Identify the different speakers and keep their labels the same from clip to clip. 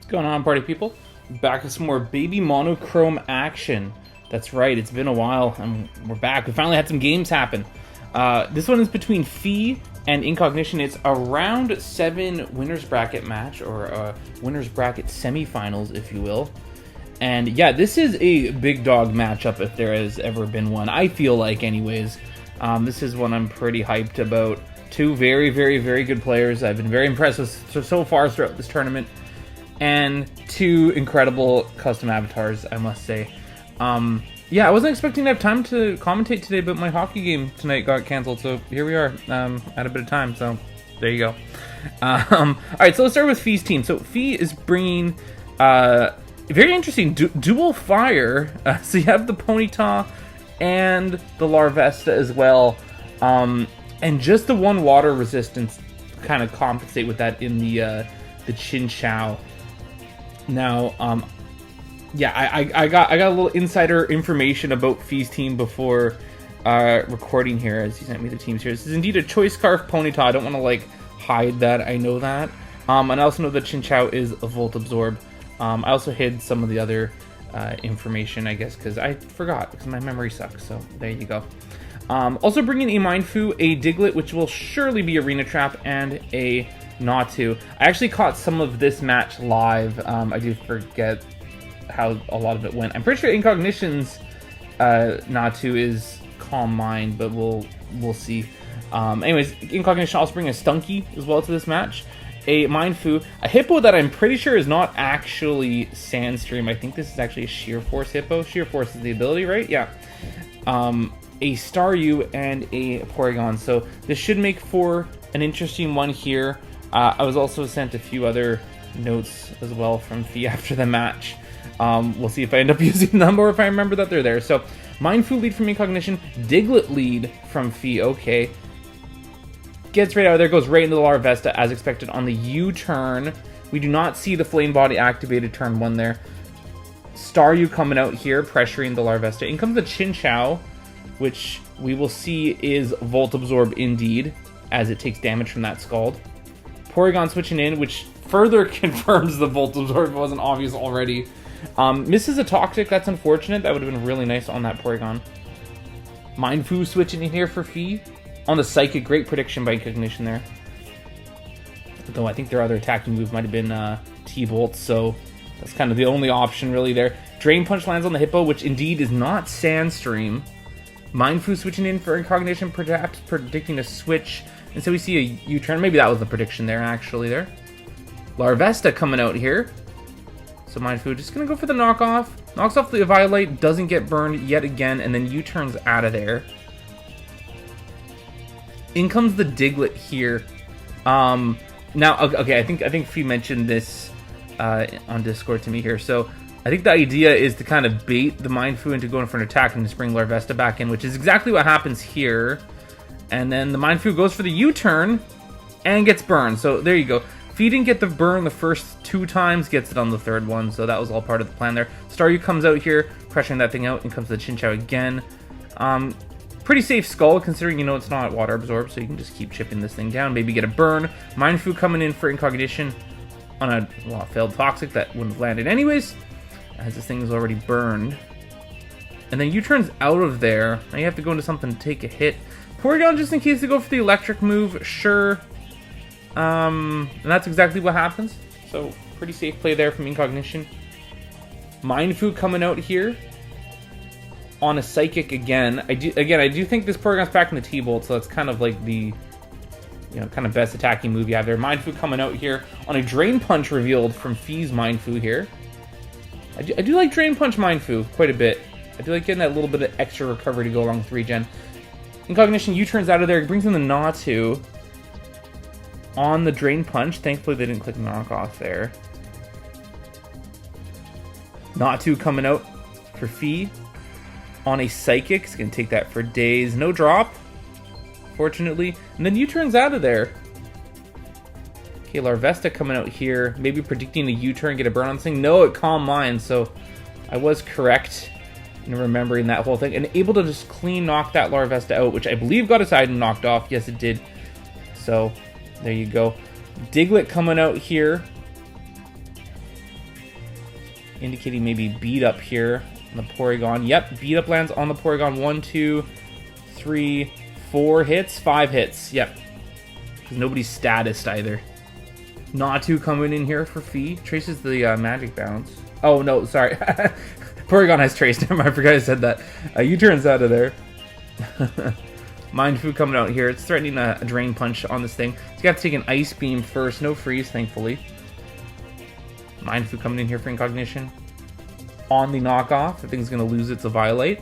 Speaker 1: What's going on, party people? Back with some more Babymonochrome action. That's right, it's been a while, and we're back. We finally had some games happen. This one is between Fille and Incognition. It's a round 7 winners bracket match, or a winners bracket semifinals, if you will. And yeah, this is a big dog matchup if there has ever been one. I feel like, anyways. This is one I'm pretty hyped about. Two very, very, very good players I've been very impressed with so far throughout this tournament. And two incredible custom avatars, I must say. Yeah, I wasn't expecting to have time to commentate today, but my hockey game tonight got canceled, so here we are, at a bit of time, so there you go. Alright, so let's start with Fille's team. So Fille is bringing, very interesting, dual fire. So you have the Ponyta and the Larvesta as well, and just the one water resistance kind of compensate with that in the Chin Chow. Now, yeah, I got a little insider information about Fille's team before recording here, as he sent me the teams here. This is indeed a Choice Scarf Ponyta. I don't want to like hide that. I know that, and I also know that Chin Chow is a Volt Absorb. I also hid some of the other information, I guess, because I forgot, because my memory sucks. So there you go. Also bringing a Mindfu, a Diglett, which will surely be Arena Trap, and a Natu. I actually caught some of this match live. I do forget how a lot of it went. I'm pretty sure Incognition's Natu is Calm Mind, but we'll see. Anyways, Incognition also bring a Stunky as well to this match. A Mindfu, a Hippo that I'm pretty sure is not actually Sandstream. I think this is actually a Sheer Force Hippo. Sheer Force is the ability, right? Yeah. A Staryu and a Porygon. So this should make for an interesting one here. I was also sent a few other notes as well from Fille after the match. We'll see if I end up using them or if I remember that they're there. So, Mindfu lead from Incognition, Diglett lead from Fille. Okay. Gets right out of there, goes right into the Larvesta as expected on the U-turn. We do not see the Flame Body activated turn 1 there. Staryu coming out here, pressuring the Larvesta. In comes the Chin Chow, which we will see is Volt Absorb indeed, as it takes damage from that Scald. Porygon switching in, which further confirms the Volt Absorb if it wasn't obvious already. Misses a Toxic, that's unfortunate. That would have been really nice on that Porygon. Mindfu switching in here for Fille. On the Psychic, great prediction by Incognition there. Though I think their other attacking move might have been T-Bolt, so that's kind of the only option really there. Drain Punch lands on the Hippo, which indeed is not Sandstream. Mindfu switching in for Incognition, perhaps predicting a switch. And so we see a U-turn. Maybe that was the prediction there, actually, there. Larvesta coming out here. So Mindfu just going to go for the knockoff. Knocks off the Violite, doesn't get burned yet again, and then U-turns out of there. In comes the Diglett here. Now, okay, I think Fille mentioned this on Discord to me here. So I think the idea is to kind of bait the Mindfu into going for an attack and just bring Larvesta back in, which is exactly what happens here. And then the Mindfu goes for the U-turn and gets burned. So there you go. Fille didn't get the burn the first 2 times, gets it on the 3rd one. So that was all part of the plan there. Staryu comes out here, pressuring that thing out, and comes the Chin Chow again. Pretty safe Skull, considering, you know, it's not Water Absorb, so you can just keep chipping this thing down. Maybe get a burn. Mindfu coming in for Incognition on a, well, failed Toxic that wouldn't have landed anyways, as this thing is already burned. And then U-turns out of there. Now you have to go into something to take a hit. Porygon, just in case they go for the electric move, sure. And that's exactly what happens. So, pretty safe play there from Incognition. Mindfu coming out here on a Psychic again. I do think this Porygon's packing the T-Bolt, so that's kind of like the, you know, kind of best attacking move you have there. Mindfu coming out here on a Drain Punch revealed from Fille's Mindfu here. I do like Drain Punch Mindfu quite a bit. I do like getting that little bit of extra recovery to go along with regen. Incognition U-turns out of there, brings in the Natu on the Drain Punch. Thankfully they didn't click knockoff there. Natu coming out for Fille on a Psychic. It's going to take that for days. No drop, fortunately. And then U-turns out of there. Okay, Larvesta coming out here. Maybe predicting a U-turn, get a burn on this thing. No, it Calm Mind, so I was correct in remembering that whole thing. And able to just clean knock that Larvesta out, which I believe got its item knocked off. Yes, it did. So, there you go. Diglett coming out here indicating maybe beat up here on the Porygon. Yep, beat up lands on the Porygon. 1, 2, 3, 4 hits, 5 hits. Yep, because nobody's statused either. Natu coming in here for Fille. Traces the magic bounce. Oh no, sorry. Porygon has traced him. I forgot I said that. U-turns out of there. Mind Food coming out here. It's threatening a Drain Punch on this thing. It's got to take an Ice Beam first. No freeze, thankfully. Mind Food coming in here for Incognition. On the knockoff, the thing's going to lose its Violate,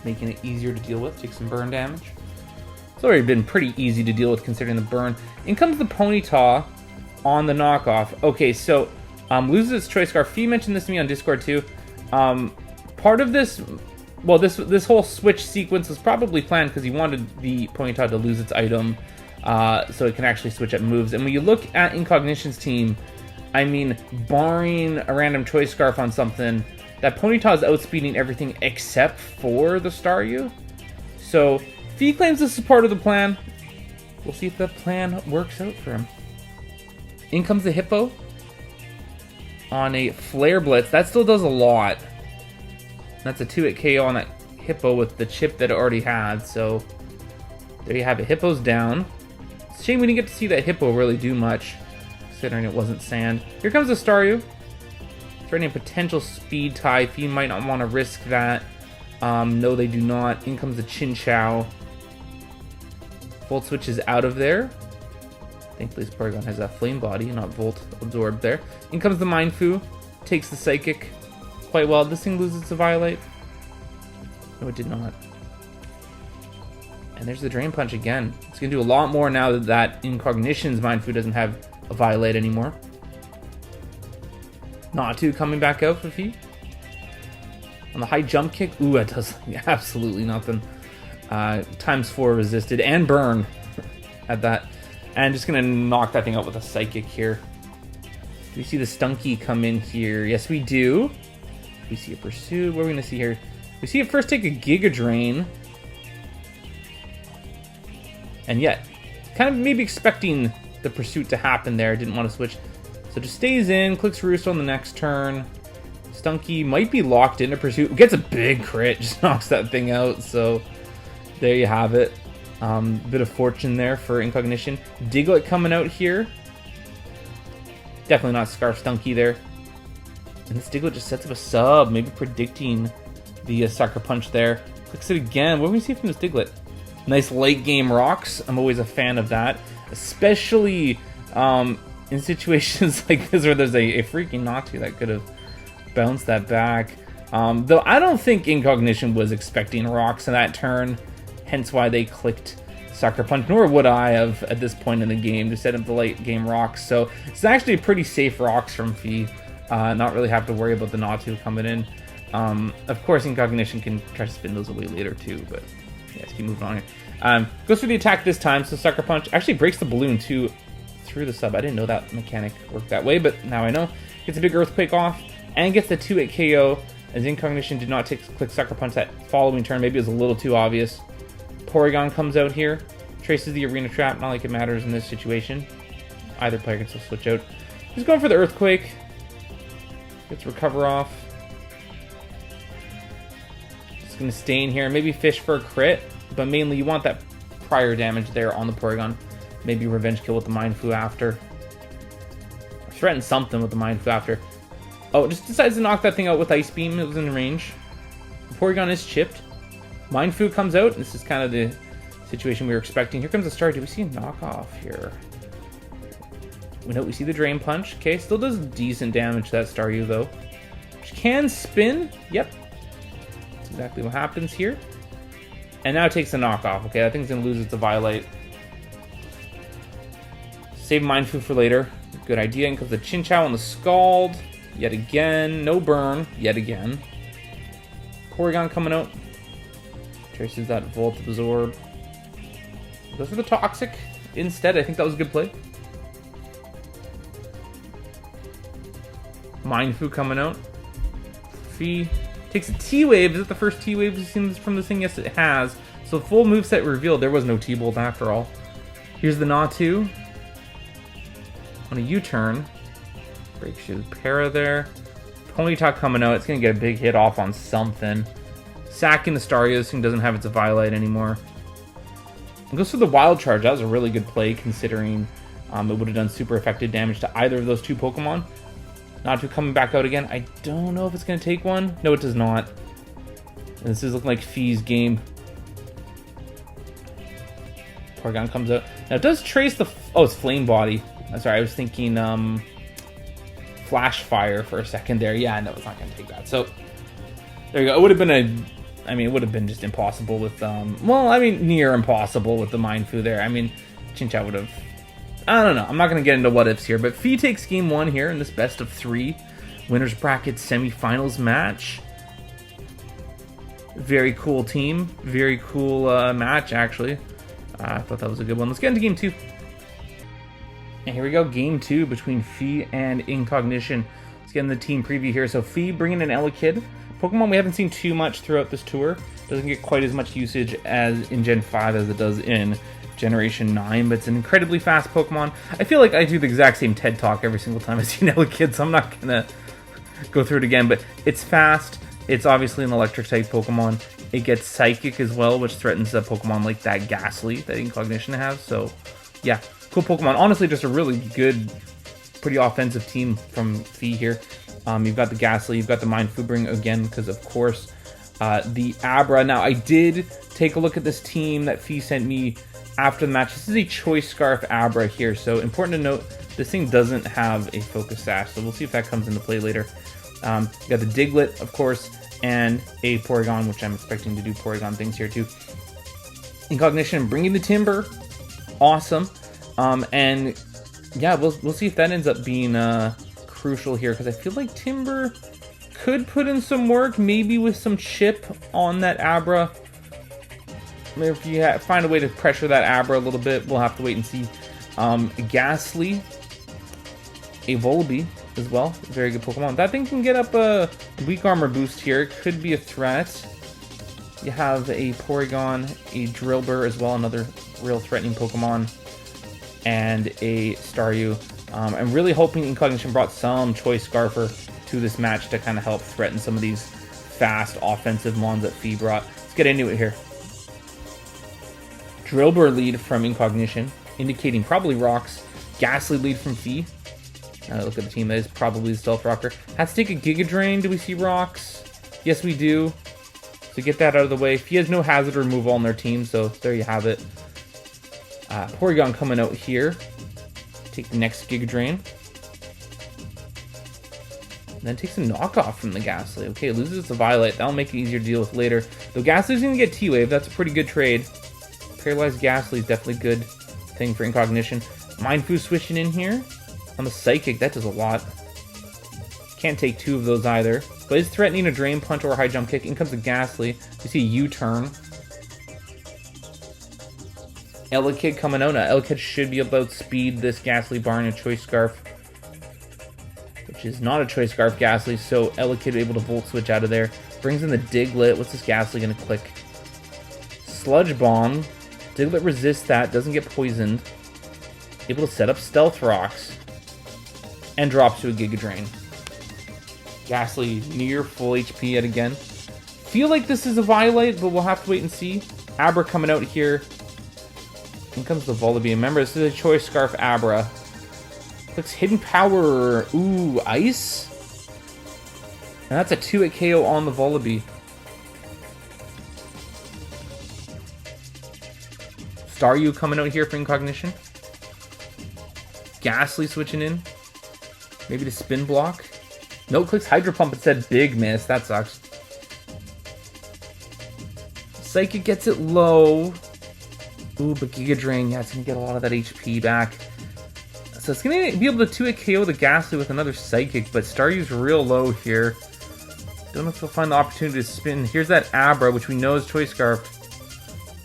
Speaker 1: making it easier to deal with. Take some burn damage. It's already been pretty easy to deal with considering the burn. In comes the Ponyta on the knockoff. Okay, so loses its Choice Scarf. Fille mentioned this to me on Discord too. Part of this, well, this whole switch sequence was probably planned because he wanted the Ponyta to lose its item, so it can actually switch up moves. And when you look at Incognition's team, I mean, barring a random Choice Scarf on something, that Ponyta is outspeeding everything except for the Staryu. So Fille claims this is part of the plan. We'll see if the plan works out for him. In comes the Hippo on a Flare Blitz. That still does a lot. That's a 2-hit KO on that Hippo with the chip that it already had. So there you have it. Hippo's down. It's a shame we didn't get to see that Hippo really do much, considering it wasn't sand. Here comes the Staryu. Threatening a potential speed tie. Fille might not want to risk that. No, they do not. In comes the Chinchou. Volt Switch is out of there. Thankfully, this Porygon has a Flame Body, not Volt absorbed there. In comes the Mindfu. Takes the Psychic quite well. This thing loses the Violate. No, it did not. And there's the Drain Punch again. It's going to do a lot more now that Incognition's Mindfu doesn't have a Violate anymore. Natu coming back out for Fille. On the high jump kick. Ooh, that does absolutely nothing. ×4 resisted and burn at that. And just going to knock that thing out with a Psychic here. Do we see the Stunky come in here? Yes, we do. We see a Pursuit. What are we going to see here? We see it first take a Giga Drain. And yet, kind of maybe expecting the Pursuit to happen there. Didn't want to switch. So just stays in, clicks Roost on the next turn. Stunky might be locked into Pursuit. Gets a big crit, just knocks that thing out. So there you have it. Bit of fortune there for Incognition. Diglett coming out here. Definitely not Scarf Stunky there. And this Diglett just sets up a sub, maybe predicting the Sucker Punch there. Clicks it again. What do we see from this Diglett? Nice late game rocks. I'm always a fan of that. Especially in situations like this where there's a freaking Natu that could have bounced that back. Though I don't think Incognition was expecting rocks in that turn. Hence why they clicked Sucker Punch, nor would I have at this point in the game to set up the late game rocks. So it's actually a pretty safe rocks from Fille. Not really have to worry about the Natu coming in. Of course, Incognition can try to spin those away later too, but yeah, let's keep moving on here. Goes through the attack this time, so Sucker Punch actually breaks the balloon too through the sub. I didn't know that mechanic worked that way, but now I know. Gets a big Earthquake off and gets the 2-hit KO as Incognition did not click Sucker Punch that following turn. Maybe it was a little too obvious. Porygon comes out here, traces the Arena Trap, not like it matters in this situation. Either player can still switch out. He's going for the Earthquake. Gets Recover off. Just going to stay in here, maybe fish for a crit, but mainly you want that prior damage there on the Porygon. Maybe Revenge Kill with the Mindfu after. Or threaten something with the Mindfu after. Oh, just decides to knock that thing out with Ice Beam. It was in range. The Porygon is chipped. Mindfu comes out. This is kind of the situation we were expecting. Here comes the Star. Do we see a knockoff here? We see the Drain Punch. Okay, still does decent damage to that Staryu though. Which can spin. Yep. That's exactly what happens here. And now it takes a knockoff. Okay, that thing's going to lose its Violate. Save Mindfu for later. Good idea. In comes the Chinchou on the Scald. Yet again. No burn. Yet again. Porygon coming out. Traces that Volt Absorb. Goes for the Toxic instead. I think that was a good play. Mindfu coming out. Fille takes a T-Wave. Is it the first T-Wave we've seen from this thing? Yes, it has. So full moveset revealed. There was no T-Bolt after all. Here's the Natu. On a U-turn. Break Shoe Para there. Ponyta coming out. It's going to get a big hit off on something. Sacking the Staryu. This thing doesn't have its Eviolite anymore. It goes for the Wild Charge. That was a really good play considering it would have done super effective damage to either of those two Pokemon. Natu coming back out again. I don't know if it's going to take one. No, it does not. And this is looking like Fille's game. Porygon comes out. Now it does trace the... Oh, it's Flame Body. I'm sorry, I was thinking Flash Fire for a second there. Yeah, no, it's not going to take that. So, there you go. It would have been it would have been just impossible with... near impossible with the Mindfu there. I mean, Chinchou would have... I don't know. I'm not going to get into what-ifs here. But Fille takes game 1 here in this best of 3 winners bracket semifinals match. Very cool team. Very cool match, actually. I thought that was a good one. Let's get into game 2. And here we go. Game 2 between Fille and Incognition. Let's get in the team preview here. So Fille bringing in Elekid. Pokemon we haven't seen too much throughout this tour. Doesn't get quite as much usage as in Gen 5 as it does in Generation 9, but it's an incredibly fast Pokemon. I feel like I do the exact same TED Talk every single time I see an Elekid, so I'm not going to go through it again, but it's fast. It's obviously an electric-type Pokemon. It gets Psychic as well, which threatens a Pokemon like that Ghastly that Incognition has, so yeah, cool Pokemon. Honestly, just a really good, pretty offensive team from Fille here. You've got the Ghastly, you've got the Mindfu again, because of course, the Abra. Now, I did take a look at this team that Fille sent me after the match. This is a Choice Scarf Abra here, so important to note, this thing doesn't have a Focus Sash, so we'll see if that comes into play later. You got the Diglett, of course, and a Porygon, which I'm expecting to do Porygon things here too. Incognition bringing the Timber, awesome. And yeah, we'll see if that ends up being crucial here, because I feel like Timber could put in some work, maybe with some chip on that Abra. Maybe if you find a way to pressure that Abra a little bit, we'll have to wait and see. Ghastly, a Volibee as well, very good Pokemon. That thing can get up a weak armor boost here. It could be a threat. You have a Porygon, a Drillbur as well, another real threatening Pokemon, and a Staryu. I'm really hoping Incognition brought some Choice Scarfer to this match to kind of help threaten some of these fast offensive mons that Fille brought. Let's get into it here. Drillbur lead from Incognition, indicating probably Rocks. Ghastly lead from Fille. Look at the team, that is probably the Stealth Rocker. Has to take a Giga Drain. Do we see Rocks? Yes, we do. So get that out of the way. Fille has no hazard removal on their team, so there you have it. Porygon coming out here. Take the next Giga Drain. And then takes a knockoff from the Ghastly. Okay, loses the Violet. That'll make it easier to deal with later. Though Ghastly's going to get T-Wave. That's a pretty good trade. Paralyzed Ghastly is definitely a good thing for Incognition. Mindfu switching in here. On the Psychic, that does a lot. Can't take 2 of those either. But is threatening a Drain Punch or a High Jump Kick. In comes the Ghastly. We see a U-turn. Elekid coming out. Now, Elekid should be able to outspeed this Ghastly barring a Choice Scarf, which is not a Choice Scarf Ghastly, so Elekid able to Volt Switch out of there. Brings in the Diglett. What's this Ghastly going to click? Sludge Bomb. Diglett resists that, doesn't get poisoned. Able to set up Stealth Rocks. And drops to a Giga Drain. Ghastly near full HP yet again. Feel like this is a Violet, but we'll have to wait and see. Abra coming out here. In comes the Volibee. Remember, this is a Choice Scarf Abra. Looks Hidden Power. Ooh, Ice? And that's a 2-hit KO on the Volibee. Staryu coming out here for Incognition. Ghastly switching in. Maybe to Spin Block. No, clicks Hydro Pump. It said big miss. That sucks. Psychic gets it low. Ooh, but Giga Drain. Yeah, it's going to get a lot of that HP back. So it's going to be able to 2-hit KO the Ghastly with another Psychic, but Staryu's real low here. Don't know if we'll find the opportunity to spin. Here's that Abra, which we know is Choice Scarf.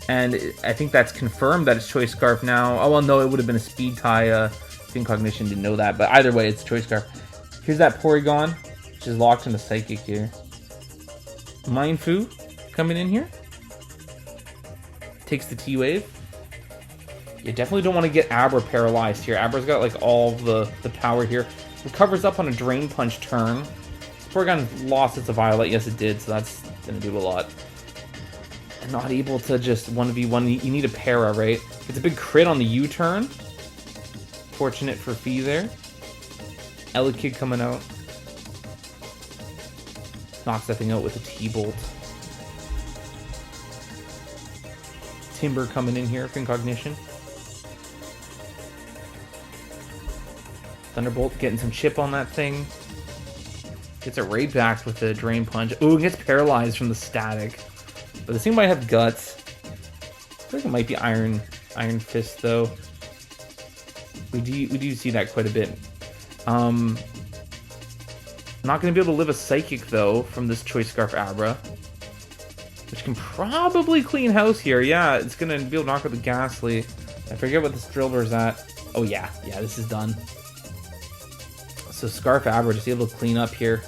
Speaker 1: And I think that's confirmed that it's Choice Scarf now. Oh, well, no, it would have been a Speed Tie. Incognition didn't know that, but either way, it's Choice Scarf. Here's that Porygon, which is locked in the Psychic here. Mindfu coming in here. Takes the T-Wave. You definitely don't want to get Abra paralyzed here. Abra's got like all the power here. Recovers up on a Drain Punch turn. Porygon lost its Violet. Yes, it did, so that's going to do a lot. And not able to just 1v1. You need a para, right? It's a big crit on the U-turn. Fortunate for Fille there. Elekid coming out. Knocks that thing out with a T-Bolt. Timber coming in here for Incognition. Thunderbolt getting some chip on that thing. Gets it right back with the Drain Punch. Ooh, it gets paralyzed from the static. But this thing might have guts. I feel like it might be Iron Fist though. We do see that quite a bit. Not going to be able to live a Psychic though from this Choice Scarf Abra, which can probably clean house here. Yeah, it's going to be able to knock out the Ghastly. I forget what this Drillbur's at. Oh yeah, this is done. So Scarf Abra just able to clean up here.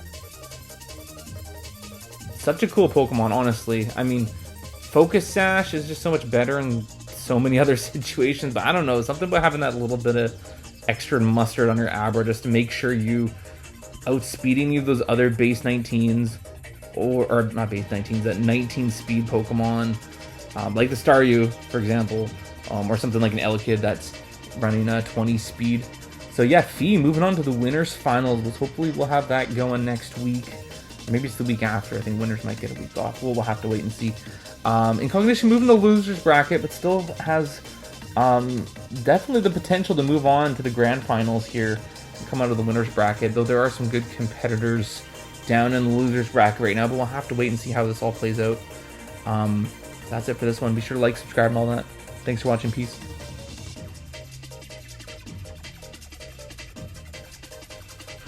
Speaker 1: Such a cool Pokemon, honestly. I mean, Focus Sash is just so much better in so many other situations, but I don't know, something about having that little bit of extra mustard on your Abra just to make sure you outspeed any of those other base 19s, or not base 19s, that 19 speed Pokemon, like the Staryu, for example, or something like an Elekid that's running 20 speed. So yeah, Fille moving on to the winners finals. Hopefully we'll have that going next week. Or maybe it's the week after. I think winners might get a week off. We'll have to wait and see. Incognition moving the losers bracket, but still has definitely the potential to move on to the grand finals here and come out of the winners bracket. Though there are some good competitors down in the losers bracket right now, but we'll have to wait and see how this all plays out. That's it for this one. Be sure to like, subscribe, and all that. Thanks for watching. Peace.